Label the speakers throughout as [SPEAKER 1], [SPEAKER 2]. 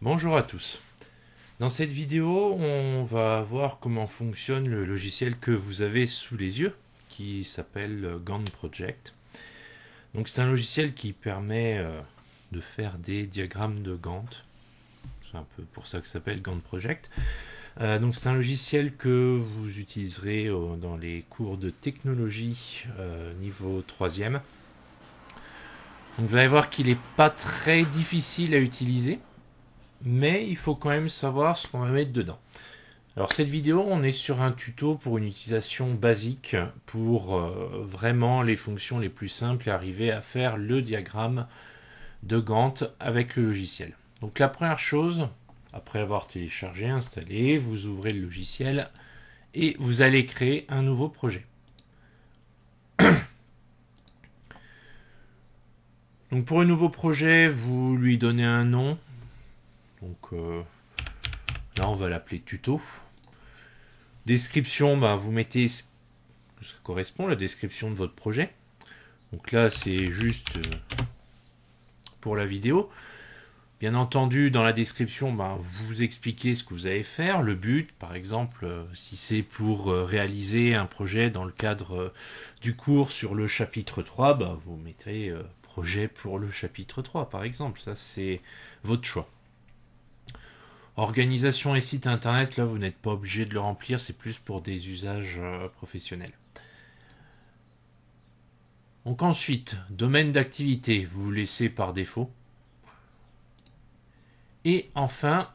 [SPEAKER 1] Bonjour à tous. Dans cette vidéo, on va voir comment fonctionne le logiciel que vous avez sous les yeux, qui s'appelle Gantt Project. Donc c'est un logiciel qui permet de faire des diagrammes de Gantt. C'est un peu pour ça que ça s'appelle Gantt Project. Donc c'est un logiciel que vous utiliserez dans les cours de technologie niveau 3e. Donc vous allez voir qu'il n'est pas très difficile à utiliser, mais il faut quand même savoir ce qu'on va mettre dedans. Alors cette vidéo, on est sur un tuto pour une utilisation basique pour vraiment les fonctions les plus simples et arriver à faire le diagramme de Gantt avec le logiciel. Donc la première chose, après avoir téléchargé, installé, vous ouvrez le logiciel et vous allez créer un nouveau projet. Donc pour un nouveau projet, vous lui donnez un nom. Donc là, on va l'appeler tuto. Description, vous mettez ce que ça correspond, la description de votre projet. Donc là, c'est juste pour la vidéo. Bien entendu, dans la description, vous expliquez ce que vous allez faire, le but, par exemple, si c'est pour réaliser un projet dans le cadre du cours sur le chapitre 3, vous mettrez projet pour le chapitre 3, par exemple. Ça, c'est votre choix. Organisation et site internet, là, vous n'êtes pas obligé de le remplir, c'est plus pour des usages professionnels. Donc ensuite, domaine d'activité, vous laissez par défaut. Et enfin,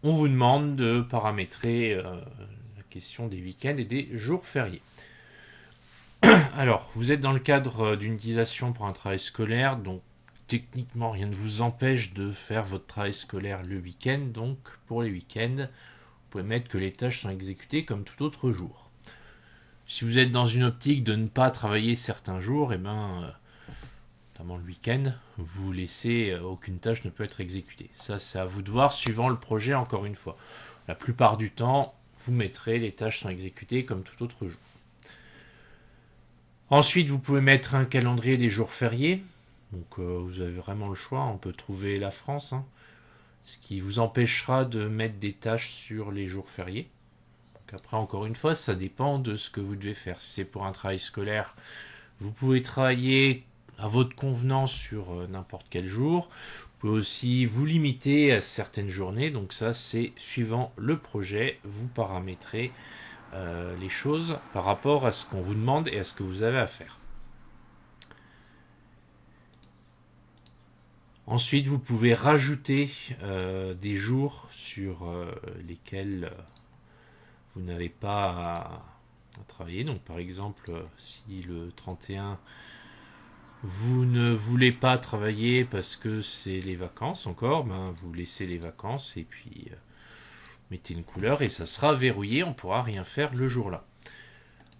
[SPEAKER 1] on vous demande de paramétrer la question des week-ends et des jours fériés. Alors, vous êtes dans le cadre d'une utilisation pour un travail scolaire, donc techniquement rien ne vous empêche de faire votre travail scolaire le week-end. Donc pour les week-ends, vous pouvez mettre que les tâches sont exécutées comme tout autre jour. Si vous êtes dans une optique de ne pas travailler certains jours, notamment le week-end, vous laissez aucune tâche ne peut être exécutée. Ça, c'est à vous de voir suivant le projet, encore une fois. La plupart du temps, vous mettrez les tâches sont exécutées comme tout autre jour. Ensuite, vous pouvez mettre un calendrier des jours fériés. Donc vous avez vraiment le choix, on peut trouver la France, ce qui vous empêchera de mettre des tâches sur les jours fériés. Donc après, encore une fois, ça dépend de ce que vous devez faire. Si c'est pour un travail scolaire, vous pouvez travailler à votre convenance sur n'importe quel jour. Vous pouvez aussi vous limiter à certaines journées, donc ça c'est suivant le projet, vous paramétrez les choses par rapport à ce qu'on vous demande et à ce que vous avez à faire. Ensuite, vous pouvez rajouter des jours sur lesquels vous n'avez pas à travailler. Donc, par exemple, si le 31, vous ne voulez pas travailler parce que c'est les vacances encore, vous laissez les vacances et puis mettez une couleur et ça sera verrouillé, on ne pourra rien faire le jour-là.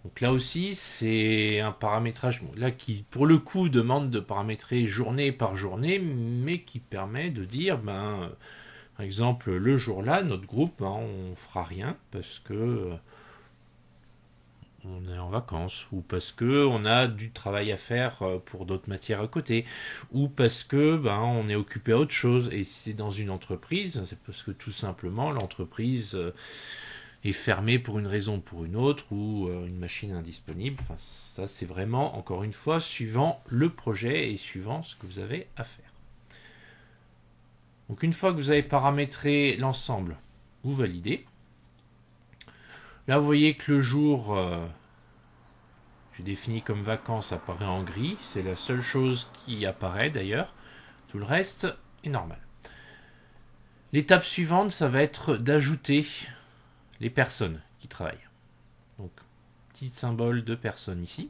[SPEAKER 1] Donc là aussi, c'est un paramétrage là qui, pour le coup, demande de paramétrer journée par journée, mais qui permet de dire, par exemple, le jour-là, notre groupe, on fera rien parce que on est en vacances, ou parce que on a du travail à faire pour d'autres matières à côté, ou parce que on est occupé à autre chose. Et si c'est dans une entreprise, c'est parce que tout simplement l'entreprise est fermée pour une raison ou pour une autre, ou une machine indisponible. Enfin, ça c'est vraiment, encore une fois, suivant le projet et suivant ce que vous avez à faire. Donc une fois que vous avez paramétré l'ensemble, vous validez. Là vous voyez que le jour j'ai défini comme vacances apparaît en gris, c'est la seule chose qui apparaît d'ailleurs, tout le reste est normal. L'étape suivante, ça va être d'ajouter les personnes qui travaillent. Donc, petit symbole de personnes ici.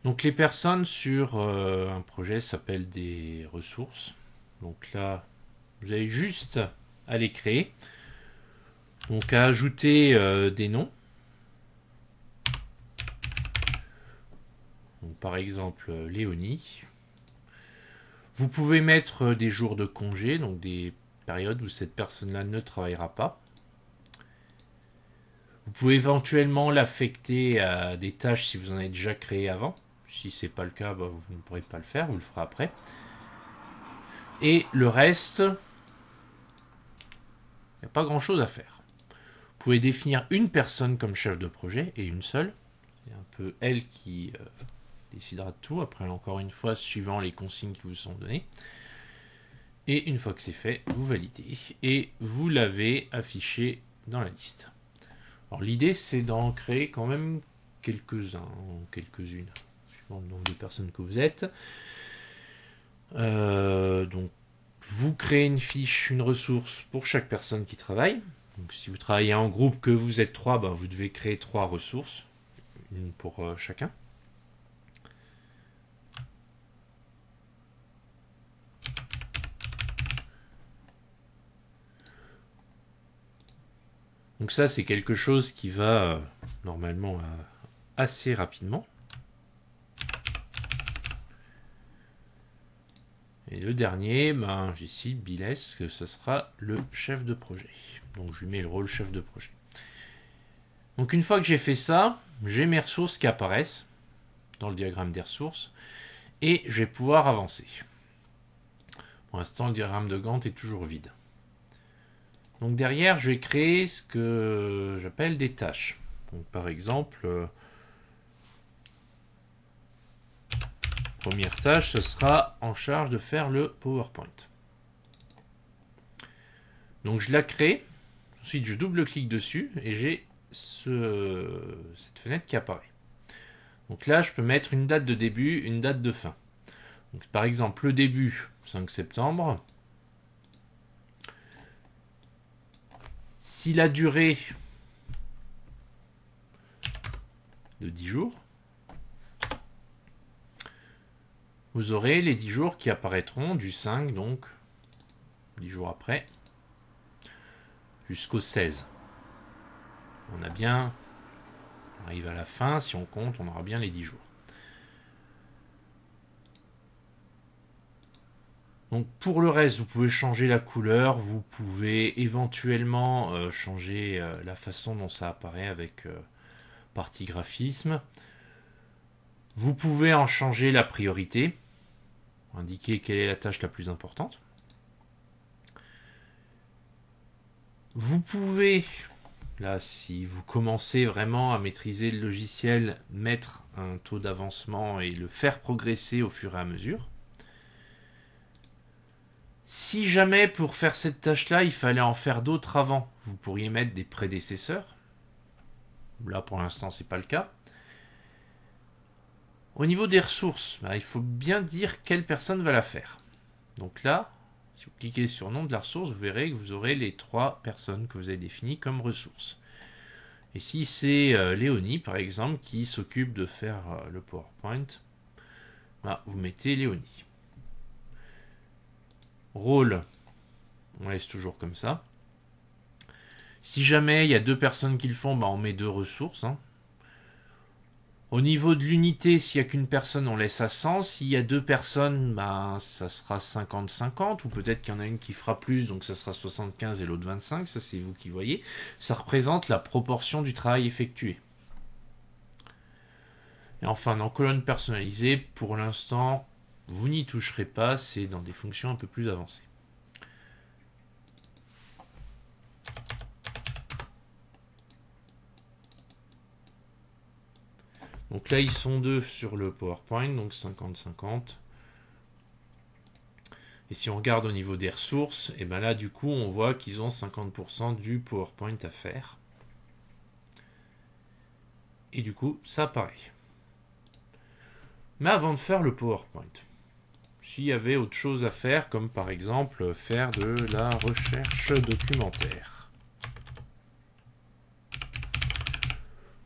[SPEAKER 1] Donc les personnes sur un projet s'appellent des ressources. Donc là, vous avez juste à les créer. Donc à ajouter des noms. Donc, par exemple, Léonie. Vous pouvez mettre des jours de congé, donc des périodes où cette personne-là ne travaillera pas. Vous pouvez éventuellement l'affecter à des tâches si vous en avez déjà créé avant. Si ce n'est pas le cas, vous ne pourrez pas le faire, vous le ferez après. Et le reste, il n'y a pas grand-chose à faire. Vous pouvez définir une personne comme chef de projet, et une seule. C'est un peu elle qui décidera de tout, après encore une fois, suivant les consignes qui vous sont données. Et une fois que c'est fait, vous validez. Et vous l'avez affiché dans la liste. Alors l'idée, c'est d'en créer quand même quelques-uns, quelques-unes, suivant le nombre de personnes que vous êtes. Donc, vous créez une fiche, une ressource pour chaque personne qui travaille. Donc, si vous travaillez en groupe, que vous êtes 3, ben, vous devez créer 3 ressources, une pour chacun. Donc ça, c'est quelque chose qui va normalement assez rapidement. Et le dernier, ben, j'ici, Biles, que ce sera le chef de projet. Donc je lui mets le rôle chef de projet. Donc une fois que j'ai fait ça, j'ai mes ressources qui apparaissent dans le diagramme des ressources. Et je vais pouvoir avancer. Pour l'instant, le diagramme de Gantt est toujours vide. Donc derrière, je vais créer ce que j'appelle des tâches. Donc par exemple, première tâche, ce sera en charge de faire le PowerPoint. Donc je la crée, ensuite je double-clique dessus et j'ai cette fenêtre qui apparaît. Donc là, je peux mettre une date de début, une date de fin. Donc par exemple, le début, 5 septembre. Si la durée de 10 jours, vous aurez les 10 jours qui apparaîtront du 5, donc 10 jours après, jusqu'au 16. On arrive à la fin, si on compte, on aura bien les 10 jours. Donc pour le reste, vous pouvez changer la couleur, vous pouvez éventuellement changer la façon dont ça apparaît avec partie graphisme. Vous pouvez en changer la priorité, indiquer quelle est la tâche la plus importante. Vous pouvez, là si vous commencez vraiment à maîtriser le logiciel, mettre un taux d'avancement et le faire progresser au fur et à mesure. Si jamais pour faire cette tâche-là, il fallait en faire d'autres avant, vous pourriez mettre des prédécesseurs. Là, pour l'instant, c'est pas le cas. Au niveau des ressources, il faut bien dire quelle personne va la faire. Donc là, si vous cliquez sur nom de la ressource, vous verrez que vous aurez les 3 personnes que vous avez définies comme ressources. Et si c'est Léonie, par exemple, qui s'occupe de faire le PowerPoint, vous mettez Léonie. Rôle, on laisse toujours comme ça. Si jamais il y a 2 personnes qui le font, on met 2 ressources. Au niveau de l'unité, s'il n'y a qu'une personne, on laisse à 100. S'il y a 2 personnes, ça sera 50-50. Ou peut-être qu'il y en a une qui fera plus, donc ça sera 75 et l'autre 25. Ça, c'est vous qui voyez. Ça représente la proportion du travail effectué. Et enfin, dans colonne personnalisée, pour l'instant, vous n'y toucherez pas. C'est dans des fonctions un peu plus avancées. Donc là, ils sont 2 sur le PowerPoint, donc 50-50. Et si on regarde au niveau des ressources, et là, du coup, on voit qu'ils ont 50% du PowerPoint à faire. Et du coup, ça apparaît. Mais avant de faire le PowerPoint, s'il y avait autre chose à faire, comme par exemple faire de la recherche documentaire,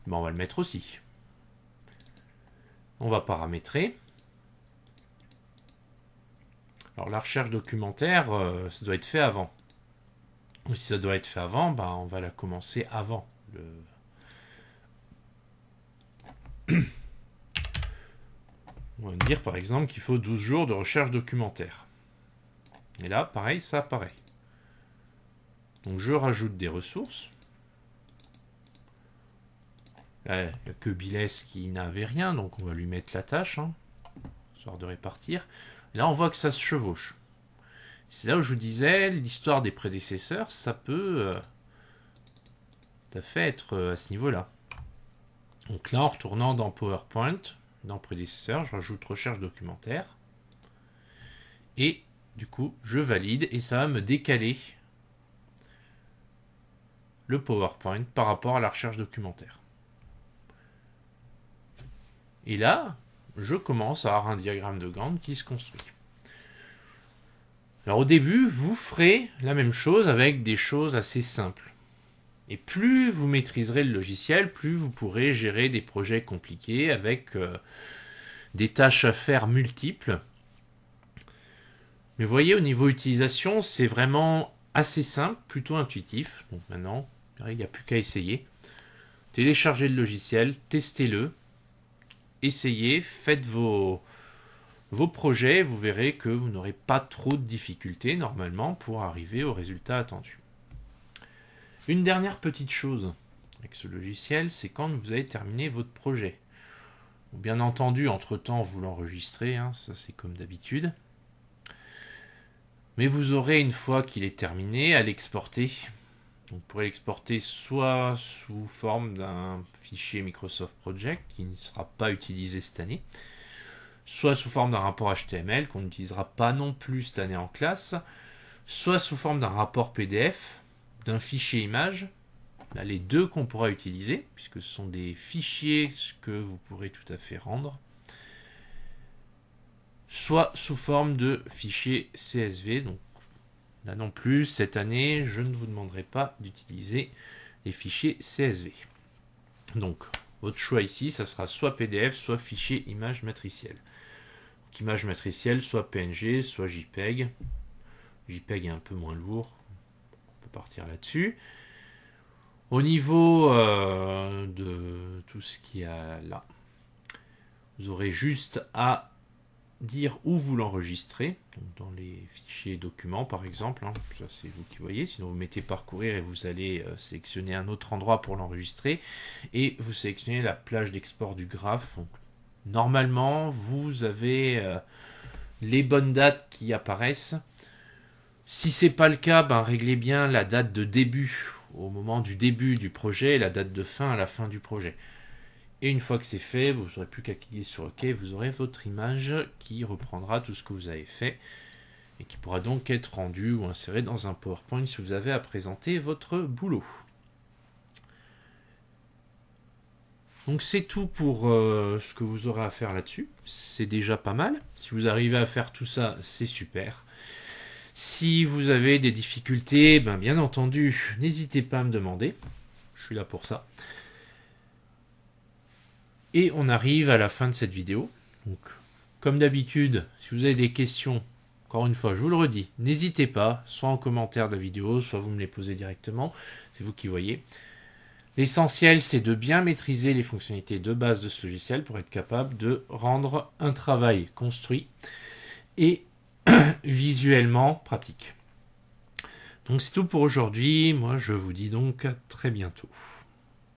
[SPEAKER 1] on va le mettre aussi. On va paramétrer. Alors la recherche documentaire, ça doit être fait avant. Ou si ça doit être fait avant, on va la commencer avant. On va dire par exemple qu'il faut 12 jours de recherche documentaire. Et là, pareil, ça apparaît. Donc je rajoute des ressources. Là, il n'y a que Biles qui n'avait rien, donc on va lui mettre la tâche, histoire de répartir. Là, on voit que ça se chevauche. C'est là où je vous disais, l'histoire des prédécesseurs, ça peut tout à fait être à ce niveau-là. Donc là, en retournant dans PowerPoint, dans prédécesseur, je rajoute recherche documentaire. Et du coup, je valide et ça va me décaler le PowerPoint par rapport à la recherche documentaire. Et là, je commence à avoir un diagramme de Gantt qui se construit. Alors au début, vous ferez la même chose avec des choses assez simples. Et plus vous maîtriserez le logiciel, plus vous pourrez gérer des projets compliqués avec des tâches à faire multiples. Mais vous voyez, au niveau utilisation, c'est vraiment assez simple, plutôt intuitif. Donc maintenant, il n'y a plus qu'à essayer. Téléchargez le logiciel, testez-le, essayez, faites vos projets, vous verrez que vous n'aurez pas trop de difficultés normalement pour arriver au résultat attendu. Une dernière petite chose avec ce logiciel, c'est quand vous avez terminé votre projet. Bien entendu, entre-temps, vous l'enregistrez, ça c'est comme d'habitude. Mais vous aurez, une fois qu'il est terminé, à l'exporter. Donc, vous pourrez l'exporter soit sous forme d'un fichier Microsoft Project qui ne sera pas utilisé cette année, soit sous forme d'un rapport HTML qu'on n'utilisera pas non plus cette année en classe, soit sous forme d'un rapport PDF, d'un fichier image, là les deux qu'on pourra utiliser, puisque ce sont des fichiers que vous pourrez tout à fait rendre, soit sous forme de fichier CSV. Donc là non plus, cette année, je ne vous demanderai pas d'utiliser les fichiers CSV. Donc, votre choix ici, ça sera soit PDF, soit fichier image matricielle. Donc, image matricielle, soit PNG, soit JPEG. JPEG est un peu moins lourd, on peut partir là-dessus. Au niveau de tout ce qu'il y a là, vous aurez juste à dire où vous l'enregistrez, dans les fichiers documents par exemple, ça c'est vous qui voyez, sinon vous mettez parcourir et vous allez sélectionner un autre endroit pour l'enregistrer, et vous sélectionnez la plage d'export du graphe. Donc, normalement vous avez les bonnes dates qui apparaissent. Si c'est pas le cas, réglez bien la date de début au moment du début du projet et la date de fin à la fin du projet. Et une fois que c'est fait, vous n'aurez plus qu'à cliquer sur OK, vous aurez votre image qui reprendra tout ce que vous avez fait et qui pourra donc être rendu ou inséré dans un PowerPoint si vous avez à présenter votre boulot. Donc c'est tout pour ce que vous aurez à faire là-dessus. C'est déjà pas mal. Si vous arrivez à faire tout ça, c'est super. Si vous avez des difficultés, bien entendu, n'hésitez pas à me demander. Je suis là pour ça. Et on arrive à la fin de cette vidéo. Donc, comme d'habitude, si vous avez des questions, encore une fois, je vous le redis, n'hésitez pas, soit en commentaire de la vidéo, soit vous me les posez directement, c'est vous qui voyez. L'essentiel, c'est de bien maîtriser les fonctionnalités de base de ce logiciel pour être capable de rendre un travail construit et visuellement pratique. Donc c'est tout pour aujourd'hui, moi je vous dis donc à très bientôt.